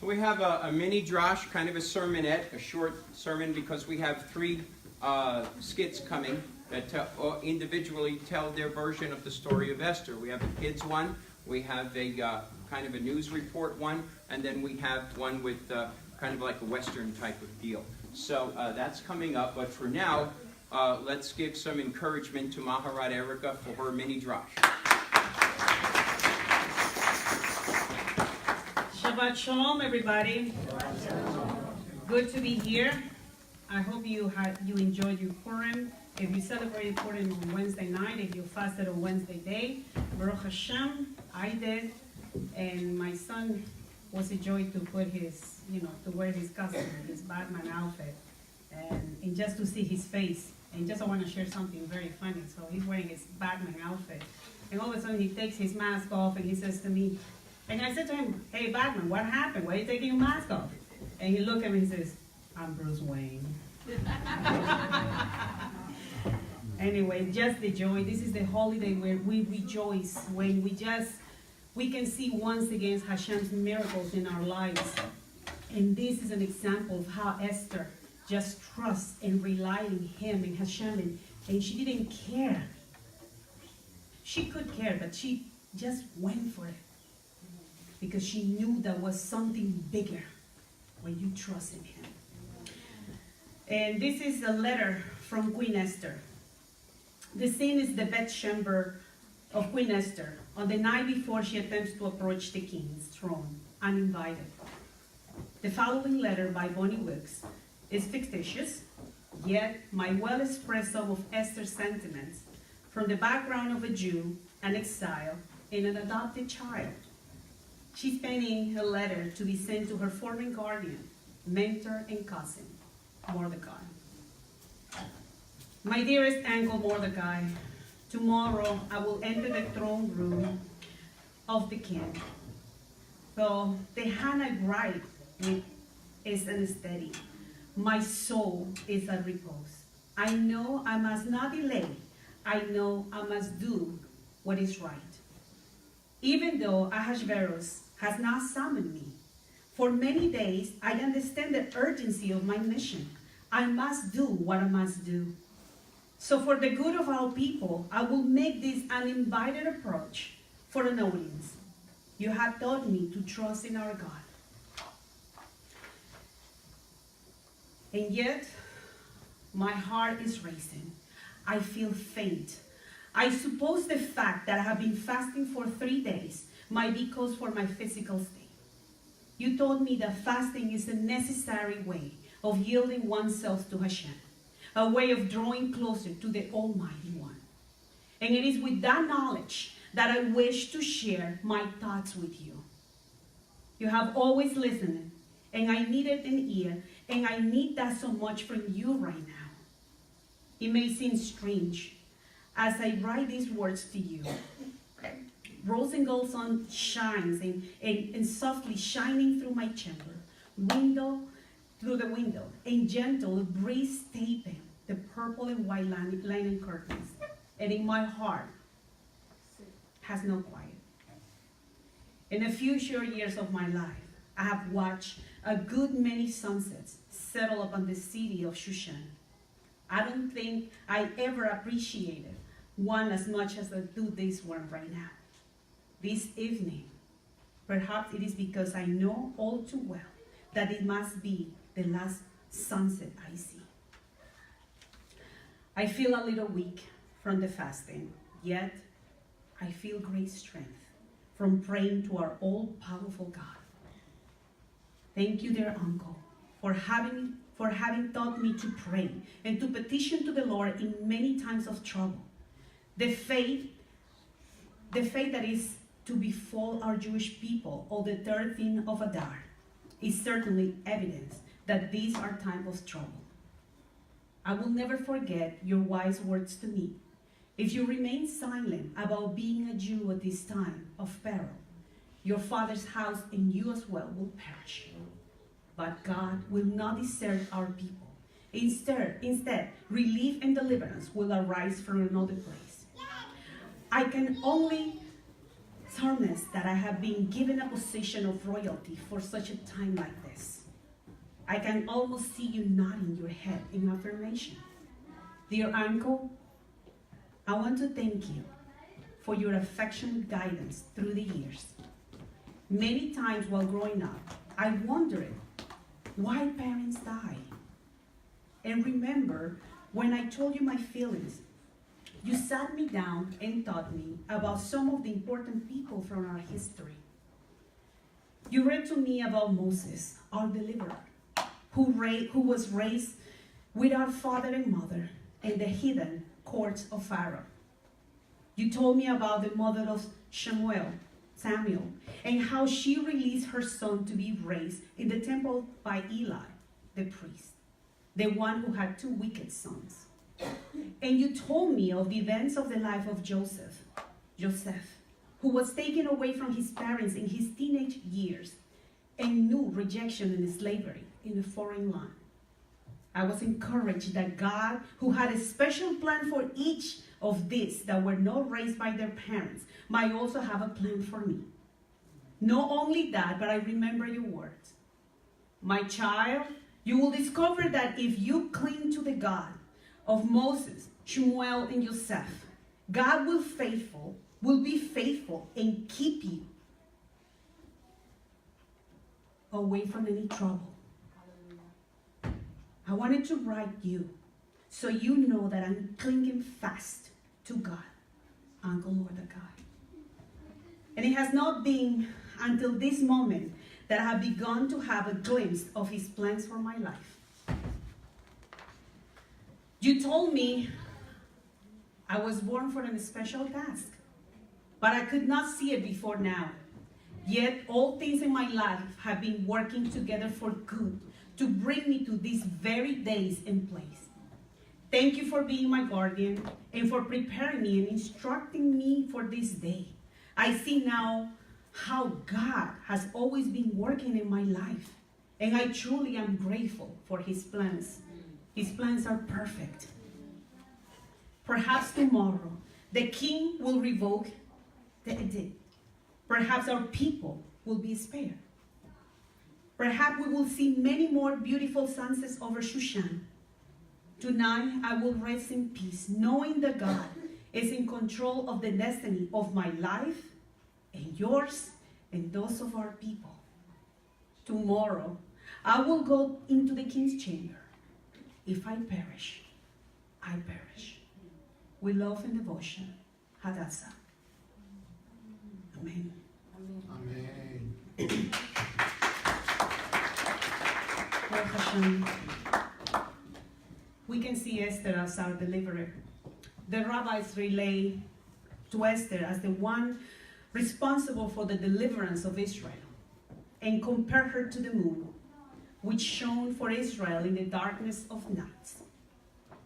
So we have a mini Drash, kind of a sermonette, a short sermon, because we have three skits coming that individually tell their version of the story of Esther. We have a kids one, we have a kind of a news report one, and then we have one with kind of like a Western type of deal. So that's coming up, but for now, let's give some encouragement to Maharat Erika for her mini Drash. Shabbat Shalom, everybody. Good to be here. I hope you enjoyed your Purim. If you celebrated Purim on Wednesday night, if you fasted on Wednesday day, Baruch Hashem, I did, and my son was a joy to put his, to wear his costume, his Batman outfit, and just to see his face. And just I want to share something very funny. So he's wearing his Batman outfit, and all of a sudden he takes his mask off, and he says to me, and I said to him, "Hey, Batman, what happened? Why are you taking your mask off?" And he looked at me and says, "I'm Bruce Wayne." Anyway, just the joy. This is the holiday where we rejoice, when we can see once again Hashem's miracles in our lives. And this is an example of how Esther just trusts and relied on him and Hashem, and she didn't care. She could care, but she just went for it, because she knew there was something bigger when you trust in him. And this is a letter from Queen Esther. The scene is the bedchamber of Queen Esther on the night before she attempts to approach the king's throne uninvited. The following letter by Bonnie Wilkes is fictitious, yet might well express some of Esther's sentiments from the background of a Jew, an exile, and an adopted child. She's penning a letter to be sent to her former guardian, mentor, and cousin, Mordecai. My dearest uncle Mordecai, tomorrow I will enter the throne room of the king. Though the hand I write with is unsteady, my soul is at repose. I know I must not delay. I know I must do what is right. Even though Ahasuerus has not summoned me, for many days I understand the urgency of my mission. I must do what I must do. So for the good of our people, I will make this uninvited approach for an audience. You have taught me to trust in our God. And yet, my heart is racing. I feel faint. I suppose the fact that I have been fasting for 3 days might be cause for my physical state. You told me that fasting is a necessary way of yielding oneself to Hashem, a way of drawing closer to the Almighty One. And it is with that knowledge that I wish to share my thoughts with you. You have always listened, and I needed an ear, and I need that so much from you right now. It may seem strange as I write these words to you. Rose and gold sun shines and softly shining through my chamber, through the window, and gentle breeze taping the purple and white linen curtains. And in my heart has no quiet. In a few short years of my life, I have watched a good many sunsets settle upon the city of Shushan. I don't think I ever appreciated one as much as I do this one right now. This evening, perhaps it is because I know all too well that it must be the last sunset I see. I feel a little weak from the fasting, yet I feel great strength from praying to our all-powerful God. Thank you, dear uncle, for having taught me to pray and to petition to the Lord in many times of trouble. The faith that is to befall our Jewish people on the 13th of Adar is certainly evidence that these are times of trouble. I will never forget your wise words to me. If you remain silent about being a Jew at this time of peril, your father's house and you as well will perish. But God will not desert our people. Instead, relief and deliverance will arise from another place. I can only thankfulness that I have been given a position of royalty for such a time like this. I can almost see you nodding your head in affirmation. Dear uncle, I want to thank you for your affectionate guidance through the years. Many times while growing up, I wondered why parents die. And remember, when I told you my feelings, you sat me down and taught me about some of the important people from our history. You read to me about Moses, our deliverer, who was raised without father and mother in the hidden courts of Pharaoh. You told me about the mother of Samuel, and how she released her son to be raised in the temple by Eli, the priest, the one who had two wicked sons. And you told me of the events of the life of Joseph, who was taken away from his parents in his teenage years and knew rejection and slavery in a foreign land. I was encouraged that God, who had a special plan for each of these that were not raised by their parents, might also have a plan for me. Not only that, but I remember your words. My child, you will discover that if you cling to the God of Moses, Shmuel, and Joseph, God will be faithful and keep you away from any trouble. I wanted to write you so you know that I'm clinging fast to God, Uncle Mordecai. And it has not been until this moment that I have begun to have a glimpse of his plans for my life. You told me I was born for a special task, but I could not see it before now. Yet all things in my life have been working together for good to bring me to these very days and place. Thank you for being my guardian and for preparing me and instructing me for this day. I see now how God has always been working in my life, and I truly am grateful for his plans. His plans are perfect. Perhaps tomorrow the king will revoke the edict. Perhaps our people will be spared. Perhaps we will see many more beautiful sunsets over Shushan. Tonight I will rest in peace, knowing that God is in control of the destiny of my life and yours and those of our people. Tomorrow I will go into the king's chamber. If I perish, I perish. With love and devotion, Hadassah. Amen. Amen. Baruch Hashem. We can see Esther as our deliverer. The rabbis relay to Esther as the one responsible for the deliverance of Israel and compare her to the moon, which shone for Israel in the darkness of nights.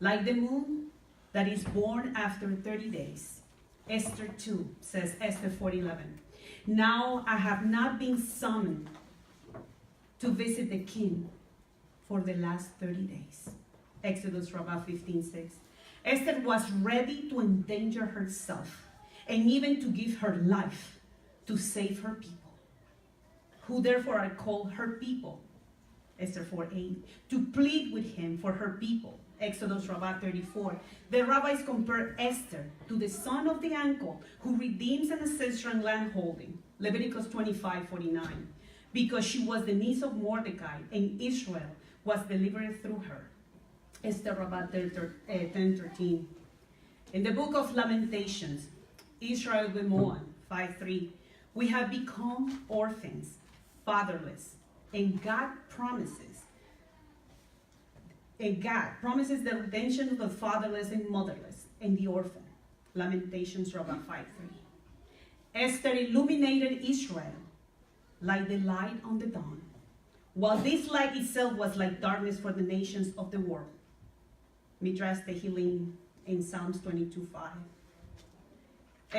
Like the moon that is born after 30 days. Esther 2 says, Esther 4:11. Now I have not been summoned to visit the king for the last 30 days. Exodus Rabbah 15:6. Esther was ready to endanger herself and even to give her life to save her people, who therefore are called her people. Esther 4:8. To plead with him for her people. Exodus Rabbah 34. The rabbis compare Esther to the son of the uncle who redeems an ancestral land holding. Leviticus 25:49. Because she was the niece of Mordecai and Israel was delivered through her. Esther Rabbah 10:13. In the book of Lamentations, Israel Bemoan 5:3. We have become orphans, fatherless, and God promises the redemption of the fatherless and motherless and the orphan. Lamentations Rabbah 5:3. Esther illuminated Israel like the light on the dawn, while this light itself was like darkness for the nations of the world. Midrash Tehillim in Psalms 22:5.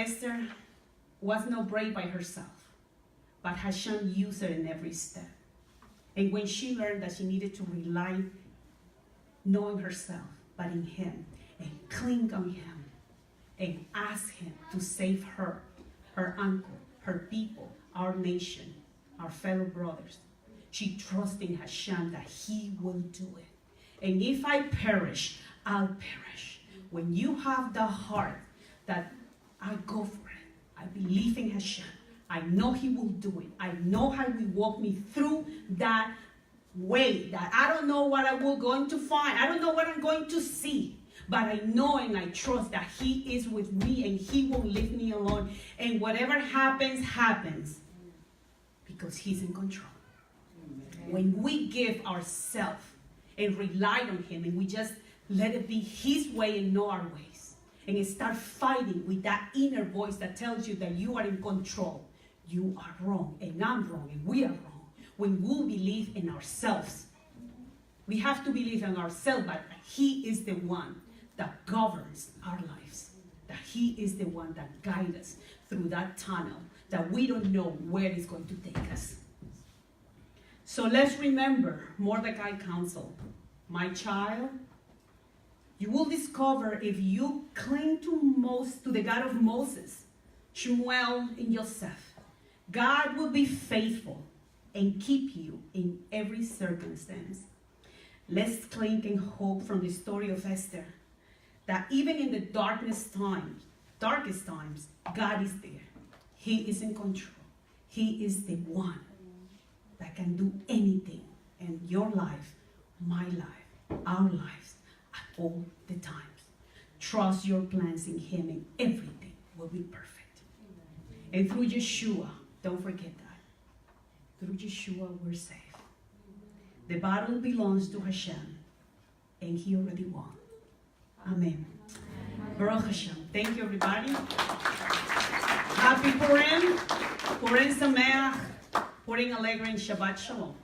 Esther was not brave by herself, but Hashem used her in every step. And when she learned that she needed to rely not on herself, but in him, and cling on him, and ask him to save her, her uncle, her people, our nation, our fellow brothers. She trusts in Hashem that He will do it. And if I perish, I'll perish. When you have the heart that I go for it, I believe in Hashem, I know He will do it. I know how He will walk me through that way that I don't know what I will going to find. I don't know what I'm going to see. But I know and I trust that He is with me and He won't leave me alone. And whatever happens, happens. Because He's in control. When we give ourselves and rely on Him and we just let it be His way and not our ways. And start fighting with that inner voice that tells you that you are in control. You are wrong and I'm wrong and we are wrong. When we believe in ourselves, we have to believe in ourselves, but He is the one that governs our lives. That He is the one that guides us through that tunnel that we don't know where it's going to take us. So let's remember Mordecai counsel. My child, you will discover if you cling to the God of Moses, Shmuel, and Joseph, God will be faithful and keep you in every circumstance. Let's cling and hope from the story of Esther that even in the darkest times, God is there. He is in control. He is the one that can do anything in your life, my life, our lives, at all the times. Trust your plans in Him and everything will be perfect. And through Yeshua, don't forget that. Through Yeshua, we're safe. The battle belongs to Hashem, and He already won. Amen. Baruch Hashem. Thank you, everybody. Happy Purim. Purim Sameach. Purim Alegre and Shabbat Shalom.